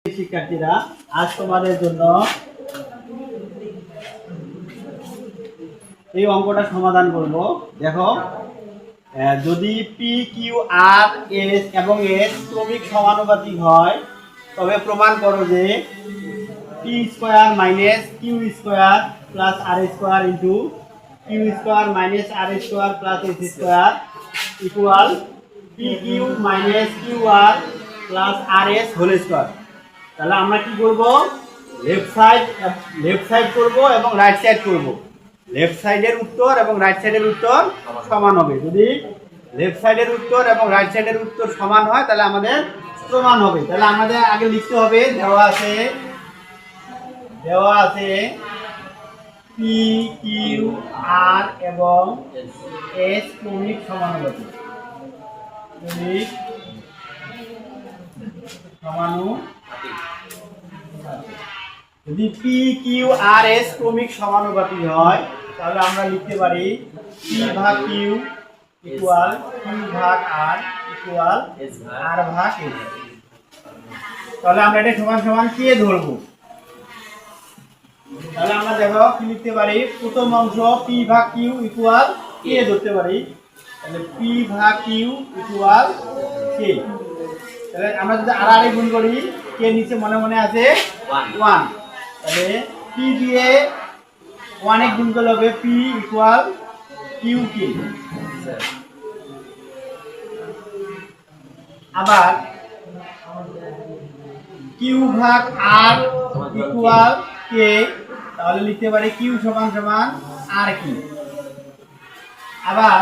শিক্ষার্থীরা আজ তোমাদের জন্য এই অঙ্কটা সমাধান করব। দেখো, যদি পি কিউ আর এস এবং এস ক্রমিক সমানুপাতিক হয় তবে প্রমাণ করো যে P square minus Q square plus R square into Q square minus R square plus S square equal P Q minus Q R plus R S whole square. তাহলে আমরা কি করব, লেফট সাইড করব এবং রাইট সাইড করব। Left সাইডের উত্তর এবং রাইট সাইডের উত্তর সমান হবে। যদি লেফট সাইডের উত্তর এবং রাইট সাইডের উত্তর সমান হয় তাহলে আমাদের প্রমাণ হবে। তাহলে আমাদের আগে লিখতে হবে, দেওয়া আছে পি কিউ আর এবং এস ক্রমিক সমানুপাতিক। যদি পি কিউ আর এস ক্রমিক সমানুপাতিক হয় তাহলে আমরা লিখতে পারি পি ভাগ কিউ ইকুয়াল কিউ ভাগ আর ইকুয়াল আর ভাগ এস। তাহলে আমরা এটা সমান সমান কে ধরবো। তাহলে আমরা দেখো কি লিখতে পারি, প্রথম অংশ পি ভাগ কিউ ইকুয়াল কে ধরতে পারি। তাহলে পি ভাগ কিউ ইকুয়াল কে। তাহলে আমরা যদি আর আর গুণ করি, কে নিচে মনে মনে আছে 1। তাহলে পি দিয়ে 1 গুণ করলে হবে পি ইকুয়াল কিউ কে। আবার কিউ ভাগ আর ইকুয়াল কে, তাহলে লিখতে পারি কিউ সমান সমান আর কি। আবার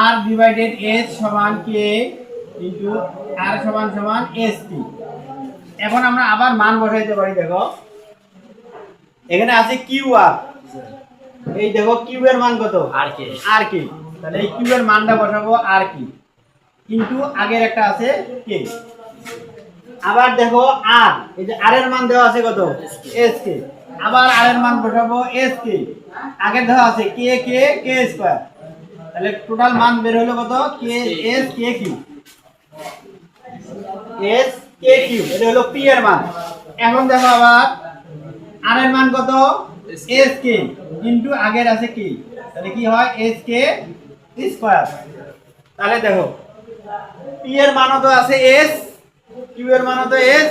আর ডিভাইডেড এস সমান কে ইন্টু আর সমান সমান এস টি। এখন আমরা আবার মান বসাইতে পারি। দেখো এখানে আছে কিউ আর, এই দেখো কিউ এর মান কত আর কে। তাহলে এই কিউ এর মানটা বসাবো আর কি কিন্তু আগের একটা আছে কে। আবার দেখো আর, এই যে আর এর মান দেওয়া আছে কত এস কে। আবার আর এর মান বসাবো এস কে, আগের দেওয়া আছে কে কে কে স্কয়ার। তাহলে টোটাল মান বের হলো কত K S K Q. S K Q এটা হলো পি এর মান। এখন দেখো আবার আর এর মান কত এস কে ইনটু আগের আছে কি, তাহলে কি হয় এস কে স্কয়ার। তাহলে দেখো পি এর মান তো আছে এস, কিউ এর মান তো এস,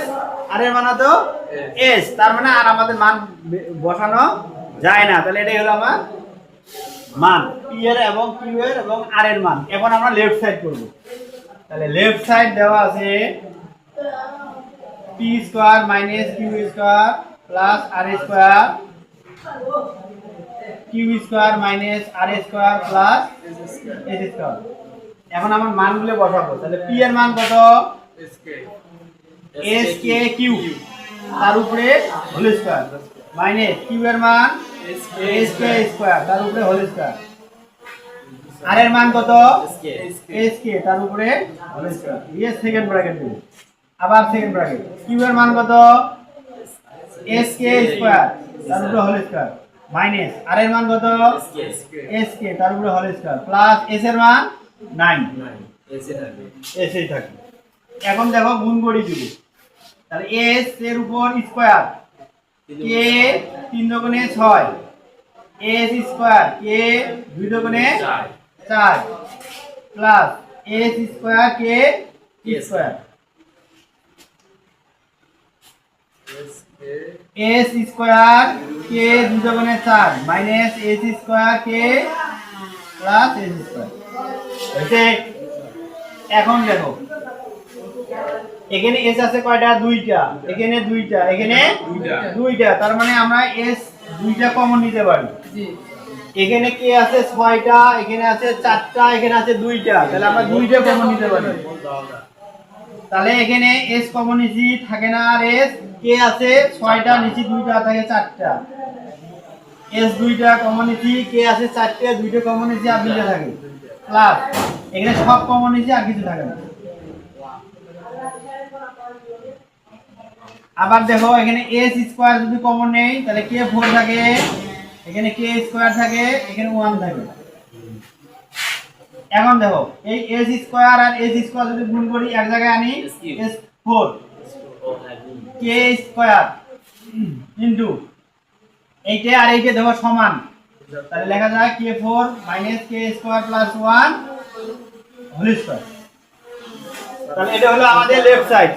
আর এর মান তো এস। তার মানে আর আমাদের মান বসানো যায় না। তাহলে এটাই হলো আমার মান পি এর এবং কিউ এর এবং আর এর মান। এখন আমরা লেফট সাইড করব। তাহলে লেফট সাইড দেওয়া আছে P square minus Q square plus R square, Q square minus R square plus S square. এখন আমার মানগুলো বসাবো। তাহলে পি এর মান কত এস কে কিউ, তার উপরে হোল স্কয়ার, মাইনাস কিউ এর মান এস কে স্কয়ার, তার উপরে হোল স্কয়ার। আর এর মান কত এস কে, তার উপরে হোল স্কয়ার। এই সেকেন্ড ব্র্যাকেট দেব। আবার সেকেন্ড ব্র্যাকেট কিউ এর মান কত এস কে স্কয়ার, তার উপরে হোল স্কয়ার, মাইনাস আর এর মান কত এস কে, তার উপরে হোল স্কয়ার, প্লাস এস এর মান 9 এস এই থাকে। এখন দেখো গুণ করি দিবি। তাহলে এস এর উপর স্কয়ার কে 3 দুগুণে 6, এস স্কয়ার কে 2 দুগুণে 4 প্লাস এস স্কয়ার কে স্কয়ার, এস স্কয়ার কে 2 দুগুণে 4 minus S square k plus S square হইছে। এখন দেখো এখানে এস আছে কয়টা দুইটা, এখানে দুইটা, এখানে দুইটা, তার মানে আমরা এস দুইটা কমন নিতে পারি। এখানে কে আছে 6টা, এখানে আছে 4টা, এখানে আছে 2টা, তাহলে আমরা দুইটা কমন নিতে পারি। তাহলে এখানে এস কমন নিছি থাকে না, আর এস কে আছে 6টা নিচে 2টা থাকে 4টা, এস 2টা কমন নিছি, কে আছে 4টা, 2টা কমন নিছি আর 2টা থাকে, প্লাস এখানে সব কমন নিছি আর কিছু থাকে না। আবার দেখো এখানে এস স্কয়ার যদি কমন নেই তাহলে কে 4 থাকে, এখানে কে স্কয়ার থাকে, এখানে 1 থাকে। এখন দেখো এই এস স্কয়ার আর এস স্কয়ার যদি গুণ করি এক জায়গায় আনি এস 4, কে স্কয়ার ইনটু এইটা আর এইটা দেখো সমান, তাহলে লেখা যায় k4 মাইনাস কে স্কয়ার প্লাস 1 হোল স্কয়ার। তাহলে এটা হলো আমাদের লেফট সাইড।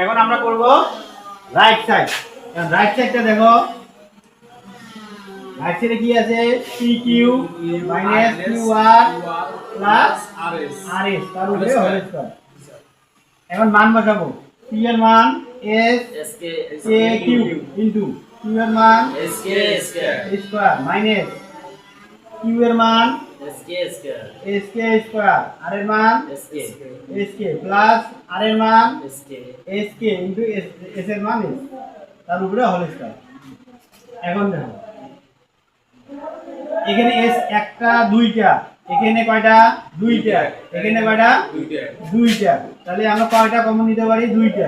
এখন আমরা করব রাইট সাইড। রাইট সাইডটা দেখো, রাইট সাইডে কি আছে pq minus qr plus rs তার উপরে হোল স্কয়ার। এখন মান বসাবো, p এর মান s k ইনটু q এর মান s স্কয়ার মাইনাস q এর মান s k স্কয়ার, r এর মান s k প্লাস r এর মান s k ইনটু s এর মান s তার উপরে হোল স্কয়ার। এখন দেখো এখানে s একটা দুইটা, এখানে কয়টা দুইটা, এখানে কয়টা দুইটা, তাহলে আমরা কয়টা কমন নিতে পারি দুইটা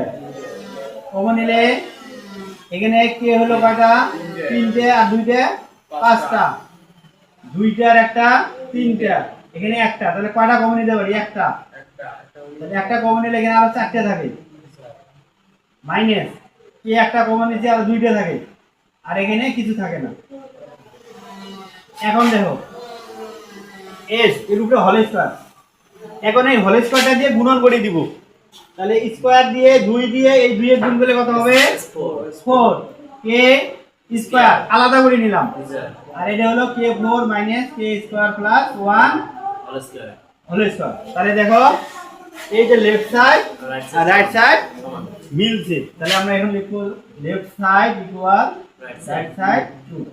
কমন নিলে এখানে কে হলো কয়টা তিনটে আর দুইটা পাঁচটা, দুইটার একটা তিনটা, এখানে একটা, তাহলে কয়টা কমন নিতে পারি একটা, তাহলে একটা কমন নিলে এখানে আরো চারটে থাকে মাইনাস কে একটা কমন নিতে আর দুইটা থাকে আর এখানে কিছু থাকে না। এখন দেখো s এর উপরে হোল স্কয়ার, এখন এই হোল স্কয়ারটা দিয়ে গুণন করে দিব, তাহলে স্কয়ার দিয়ে 2 দিয়ে এই 2 এর গুণ করলে কত হবে 4 কে স্কয়ার আলাদা করে নিলাম, আর এটা হলো k4 মাইনাস কে স্কয়ার প্লাস 1 হোল স্কয়ার। তাহলে দেখো এই যে লেফট সাইড আর রাইট সাইড মিলছে, তাহলে আমরা এখন লিখব left side equal right side 2।